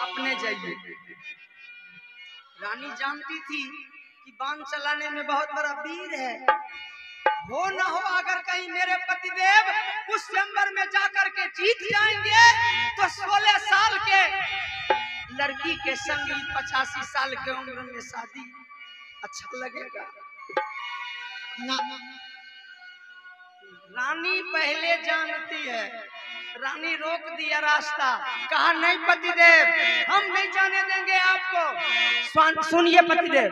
अपने जाइए। रानी जानती थी कि बाण चलाने में बहुत बड़ा वीर है, हो न हो अगर कहीं मेरे पतिदेव उस चैम्बर में जाकर के जीत जाएंगे तो 16 साल के लड़की के संग 85 साल के उम्र में शादी अच्छा लगेगा ना। रानी पहले जानती है, रानी रोक दिया रास्ता, कहा नहीं पतिदेव हम नहीं जाने देंगे आपको। सुनिए पतिदेव,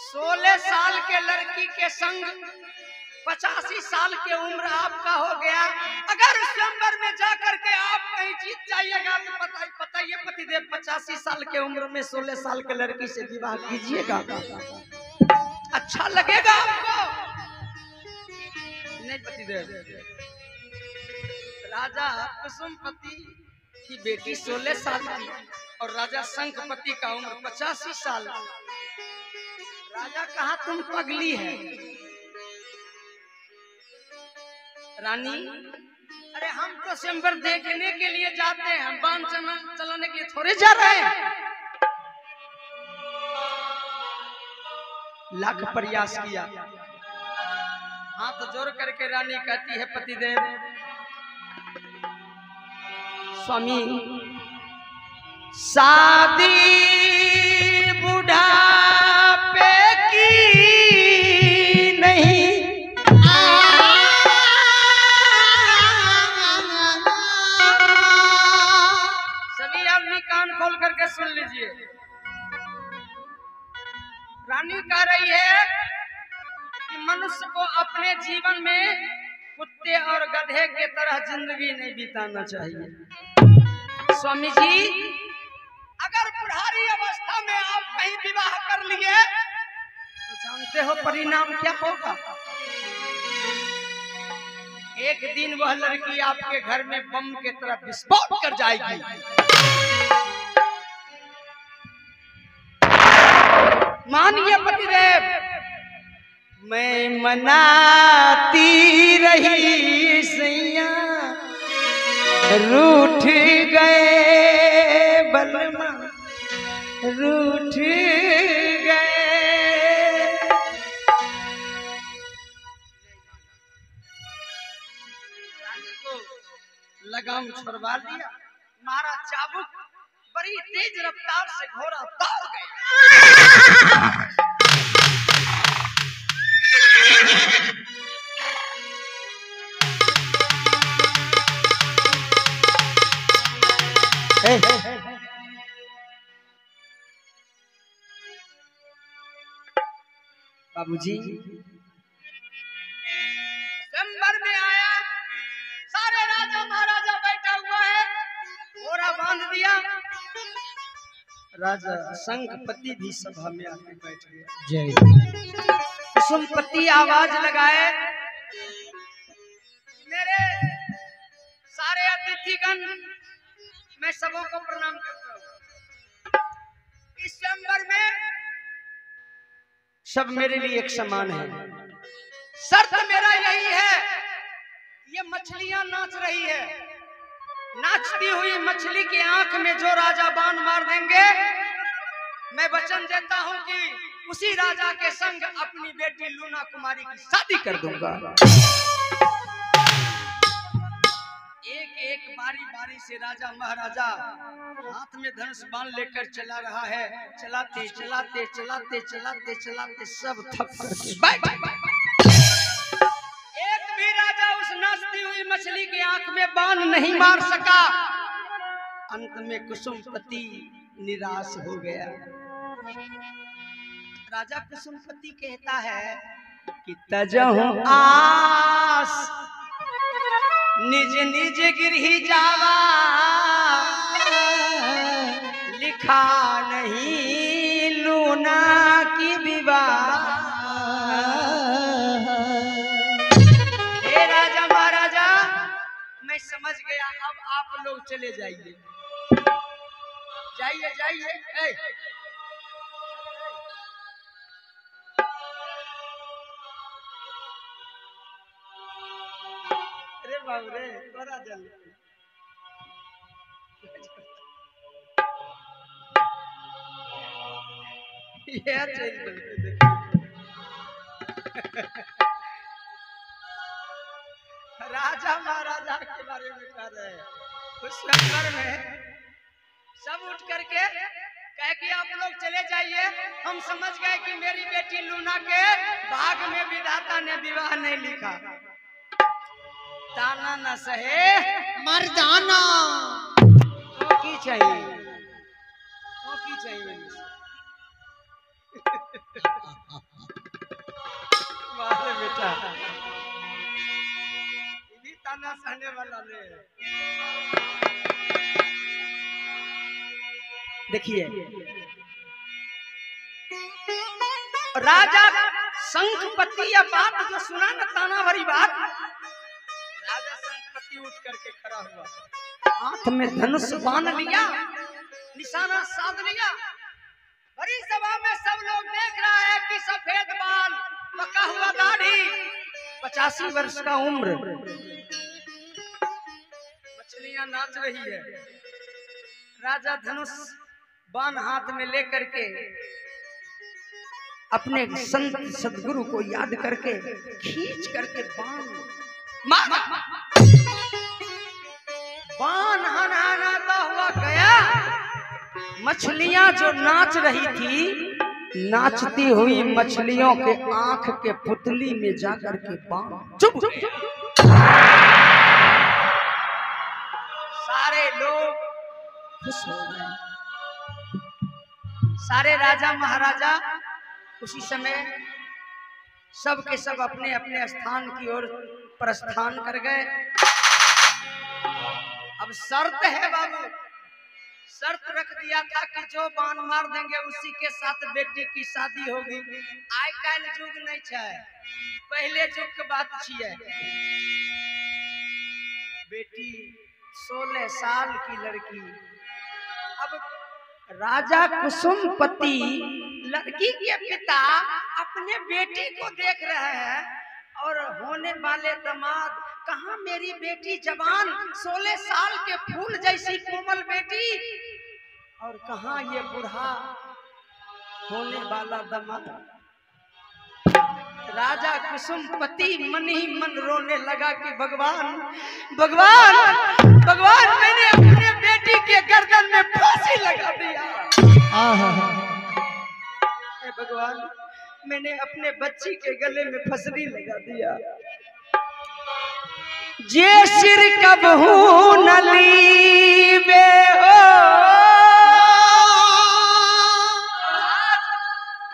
16 साल के लड़की के संग 85 साल की उम्र आपका हो गया, अगर उस चैम्बर में जाकर के आप कहीं जीत जाइएगा तो बताइए पतिदेव 85 साल के उम्र में 16 साल के लड़की से विवाह कीजिएगा, अच्छा लगेगा आपको? नहीं पतिदेव। राजा कुसुमपति की बेटी 16 साल की और राजा शंखपति का उम्र 85 साल। राजा कहा तुम पगली है। रानी अरे हम तो चैम्बर देखने के लिए जाते हैं, बाण चलाने के लिए थोड़े जा रहे हैं। लाख प्रयास किया, हाथ जोड़ करके रानी कहती है पतिदेव स्वामी शादी बुढ़ापे की नहीं, सभी आदमी कान खोल करके सुन लीजिए। रानी कह रही है कि मनुष्य को अपने जीवन में कुत्ते और गधे के तरह जिंदगी नहीं बिताना चाहिए। स्वामी जी अगर बुढ़ारी अवस्था में आप कहीं विवाह कर लिए तो जानते हो परिणाम क्या होगा? एक दिन वह लड़की आपके घर में बम के तरह विस्फोट कर जाएगी। मानिए पतिदेव मैं मनाती रही सैया रूठ गए बलमा रूठ गए। रानी को लगाम छुड़वा दिया, मारा चाबुक, बड़ी तेज रफ्तार से घोड़ा दौड़ गया। बाबूजी चैम्बर में आया, सारे राजा महाराजा बैठा हुआ है, घोड़ा बांध दिया। राजा शंखपति भी सभा में आके बैठ गया। जय कुसुमपति आवाज लगाए मेरे सारे अतिथिगण मैं सबों को प्रणाम करता हूँ। इस चैम्बर में सब मेरे लिए एक समान है, शर्त मेरा यही है, ये मछलियां नाच रही है, नाचती हुई मछली की आंख में जो राजा बाण मार देंगे मैं वचन देता हूं कि उसी राजा के संग अपनी बेटी लूना कुमारी की शादी कर दूंगा। एक एक बारी बारी से राजा महाराजा हाथ में धनुष बाण लेकर चला रहा है, चलाते चलाते चलाते चलाते चलाते सब थक करके बैठ। एक भी राजा उस नाचती हुई मछली की आंख में बाण नहीं मार सका। अंत में कुसुमपति निराश हो गया। राजा कुसुमपति कहता है कि तजहु आस निज निज गिरही जावा, लिखा नहीं लूना की विवाह। हे राजा महाराजा मैं समझ गया, अब आप लोग चले जाइए, जाइए जाइए। अरे बाबू रे बड़ा जल ये राजा महाराजा के बारे में कह रहे हैं। उस नंबर में सब उठ करके कह कि आप लोग चले जाइए, हम समझ गए कि मेरी बेटी लूना के भाग में विधाता ने विवाह नहीं लिखा। ताना न सहे मर्दाना तो की चाहिए, तो की चाहिए। वाह बेटा ये भी ताना सहने वाला नहीं। देखिए राजा शंखपति या बात जो सुना ना ताना भरी बात, राजा शंखपति उठ करके खड़ा हुआ, हाथ में धनुष बांध लिया, निशाना साध लिया। बड़ी सभा में सब लोग देख रहा है कि सफेद बाल, पका हुआ दाढ़ी, 85 वर्ष का उम्र, मछलियां नाच रही है। राजा धनुष बाण हाथ में लेकर के अपने संत सदगुरु को याद करके खींच करके बाण हनहनाता हुआ गया। मछलियां जो नाच रही थी, नाचती हुई मछलियों के आंख के पुतली में जाकर के बाण चुप। सारे लोग खुश हो गए। सारे राजा महाराजा उसी समय सब के सब अपने अपने स्थान की ओर प्रस्थान कर गए। अब शर्त है बाबू, शर्त रख दिया था कि जो बाण मार देंगे उसी के साथ बेटी की शादी होगी। आइ काल युग नहीं है, पहले युग के बात छिए। बेटी 16 साल की लड़की। अब राजा कुसुमपति लड़की के पिता अपने बेटी को देख रहे हैं और होने वाले दामाद, कहाँ मेरी बेटी जवान 16 साल के फूल जैसी कोमल बेटी, और कहाँ ये बूढ़ा होने वाला दामाद। राजा कुसुमपति मन ही मन रोने लगा कि भगवान भगवान भगवान, मैंने अपने बेटी के गर्दन में फांसी लगा दिया। भगवान, मैंने अपने बच्ची के गले में फंसरी लगा दिया। जे सिर कबहू न लीबे हो,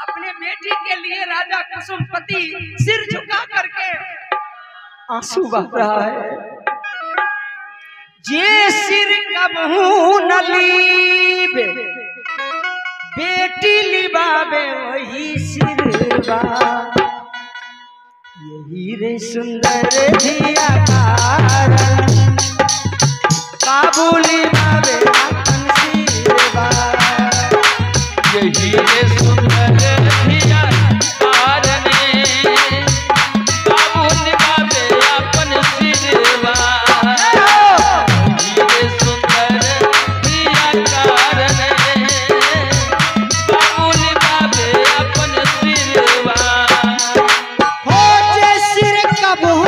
अपने बेटी के लिए राजा कुसुमपति सिर झुका करके आंसू बहा रहा है। जे सिर कबहू न लीबे, बेटी लिबावे वही सिरवा, यही रे सुंदर धिया कारण, काबू लिबावे अपन सिरवा, यही रे सुंदर धिया कारण, काबू लिबावे अपन सिरवा, यही रे सुंदर धिया कारण, काबू लिबावे अपन सिरवा। हो जे सिर कबहू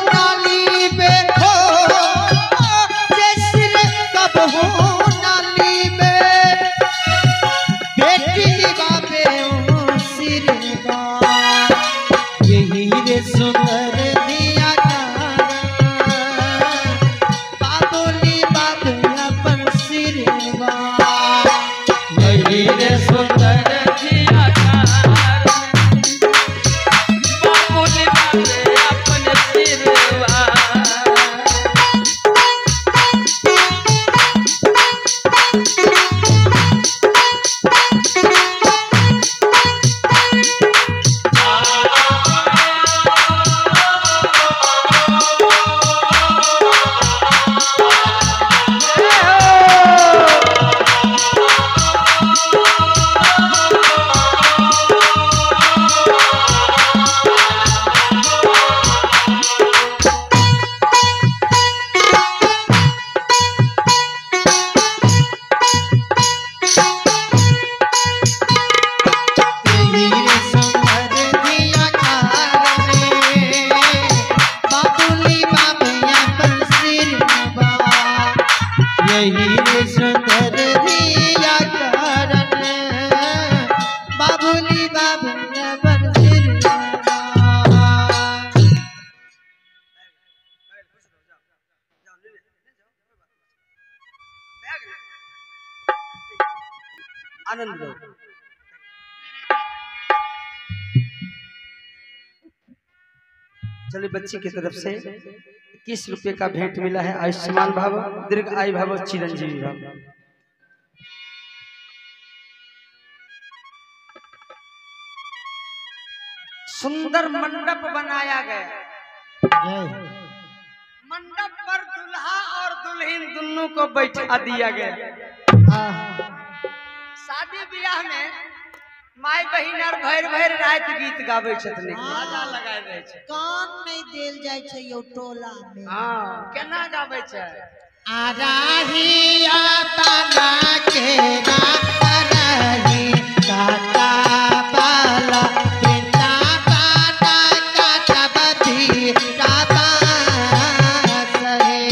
ना लीबे, हो जे सिर कबहू ना लीबे, बेटी लिबा यही रे सुंदर दिया कारण बाबुली बाबुल बंसिर आनंद लो। चलिए बच्ची की तरफ से 21 रुपए का भेंट मिला है। आयुष्मान भव, दीर्घ आयु भव, चिरंजीवी भव। सुंदर मंडप बनाया गया। मंडप पर दुल्हा और दुल्हन दोनों को बैठा दिया गया। शादी ब्याह में माय बहिन और भैर भैर रात गीत गावे छथिन, बाजा लगाए रहे छै, कान नहीं देल जाय छै यो टोला में। हां केना गावे छै? आराहिया तना के राही काटा बाला बिना काटा काटा बधी राबा सहे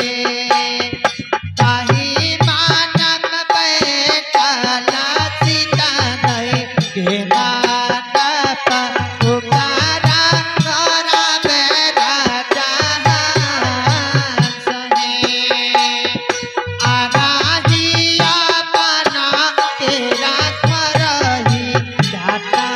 ताही मानम बैठला सीता नहीं के मानप पुकारा तोरा बेरा जहां सहे आराहिया बना तेरा करही घाटा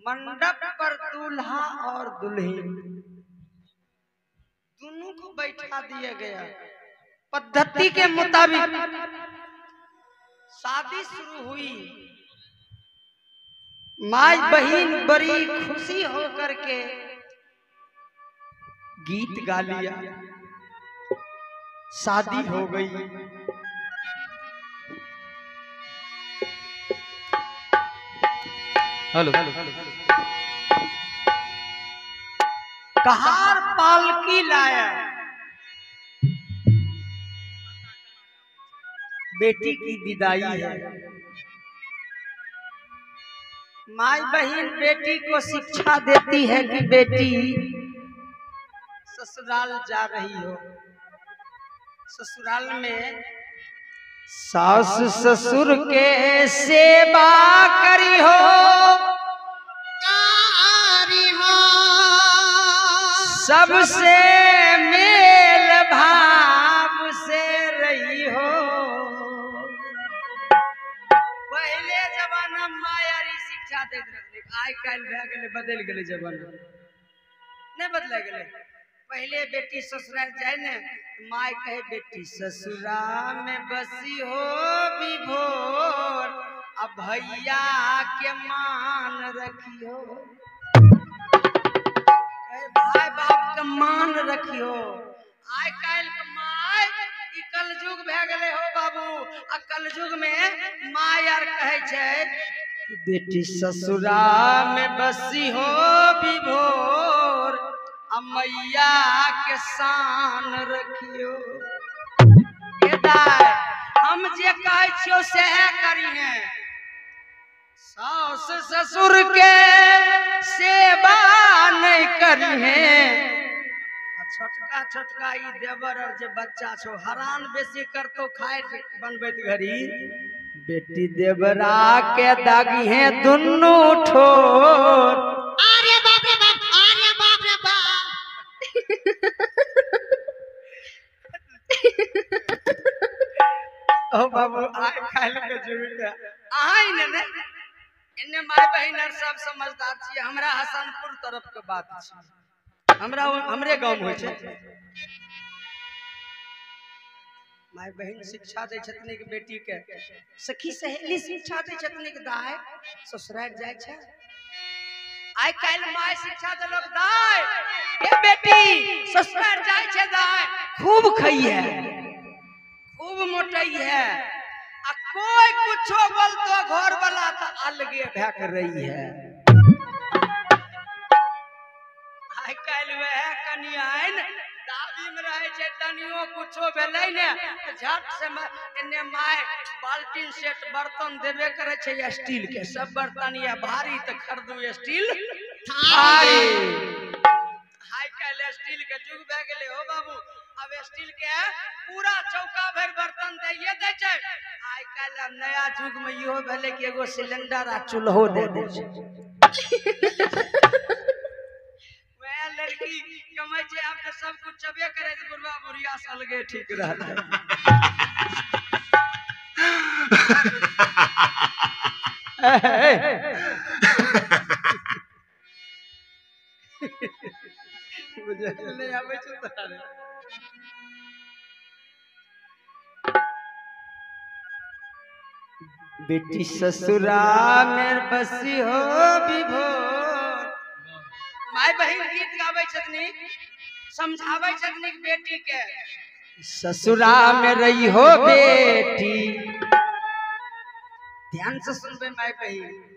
मंडप पर दूल्हा और दुल्हन दोनों को बैठा दिया गया। पद्धति के मुताबिक शादी शुरू हुई। माई बहन बड़ी खुशी होकर के गीत गा लिया, शादी हो गई। हेलो कहार पालकी लाया, बेटी की विदाई है। माई बहन बेटी को शिक्षा देती है कि बेटी ससुराल जा रही हो। ससुराल में सास ससुर के सेवा करी हो, सबसे मेल भाव से रही हो। पहले जमाना मायारी शिक्षा देख रहे, आइ काल बदल गए जमाना, नहीं बदल गए। पहले बेटी ससुराल जाए ने, माई कहे बेटी ससुरा में बसी हो विभोर, अब भैया के मान रखियो, भाई बाप के मान रखियो। आइ काल के माय ई कलयुग भे गए हो बाबू। आ कलयुग में माय आर कहे छे बेटी ससुरा में बसी हो विभोर, मैया के शान रखियो। हम जे कहे छियो से करी है। सास ससुर के सेवा नहीं करी है। छोटका छोटका ई देवर और जे बच्चा छो हरान बेसी करतो खाए बनबैत घड़ी। बेटी देवरा के दागी है दुन्नू ठोर। अरे बाप रे बाप, अरे बाप रे बाप। ओ बाबू आइ खाइल के जुग आइ ने इन्ने माय बहिन और सब समझदार छी। हमरा हसनपुर तरफ के बात छी, हमरा हमरे गांव में छै। माय बहिन शिक्षा दे छतनी के बेटी के, सखी सहेली शिक्षा दे छतनी के दाय ससुराल जाय छै। आइ काल माय शिक्षा देलक दाय ए बेटी ससुराल जाय छै दाय खूब खई है, खूब मोटई है। आ कोई कुछो बोलतो घर वाला तो अलगे भैक रही है। आइ काल वह कनियान दादी में रहे छे, तनियो कुछो भेलै ने झट से एने माय बाल्टीन सेट बर्तन देबे करे छे स्टील के। सब बर्तन या भारी तो खरीदू स्टील थारी। आइ काल स्टील के जुग भे गेले हो बाबू। अब स्टील के पूरा चौका भर बर्तन दैये दे छे। आइ काल नया जुग में इहो भेले कि एगो सिलेंडर आ चूल्हो दे दे छे। वह लड़की कमे छे अब तो सब कुछ चबे करे छे। बुढ़वा बुढ़िया से अलगे ठीक रहते। मुझे नहीं आवे छे तारे। बेटी ससुरा में बसी हो विभोर। माय बहिन गीत गावे छतनी, समझावे छतनी बेटी के ससुरा में रही हो बेटी। ध्यान से सुनबे माय बहिन।